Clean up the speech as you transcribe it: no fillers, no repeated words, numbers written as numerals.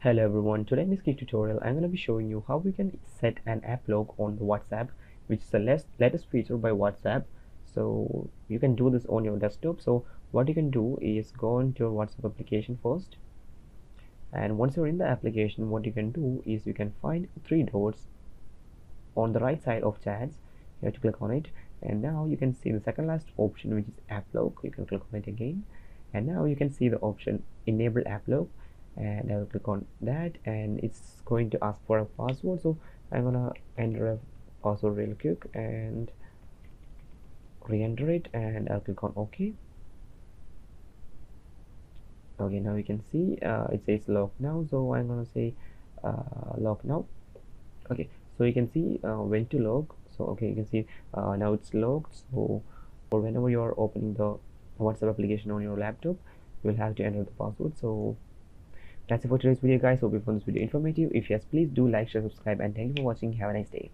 Hello everyone, today in this quick tutorial I'm going to be showing you how we can set an app lock on the WhatsApp, which is the latest feature by WhatsApp. So you can do this on your desktop. So what you can do is go into your WhatsApp application first, and once you're in the application, what you can do is you can find three dots on the right side of chats. You have to click on it, and now you can see the second last option, which is app lock. You can click on it again, and now you can see the option enable app lock, and I will click on that, and it's going to ask for a password. So I'm gonna enter a password real quick and re-enter it, and I'll click on OK. Okay, now you can see it says lock now, so I'm gonna say lock now. Okay, so you can see when to log. So okay, you can see now it's logged. So for whenever you are opening the WhatsApp application on your laptop, you will have to enter the password. So that's it for today's video, guys. Hope you found this video informative. If yes, please do like, share, subscribe, and thank you for watching. Have a nice day.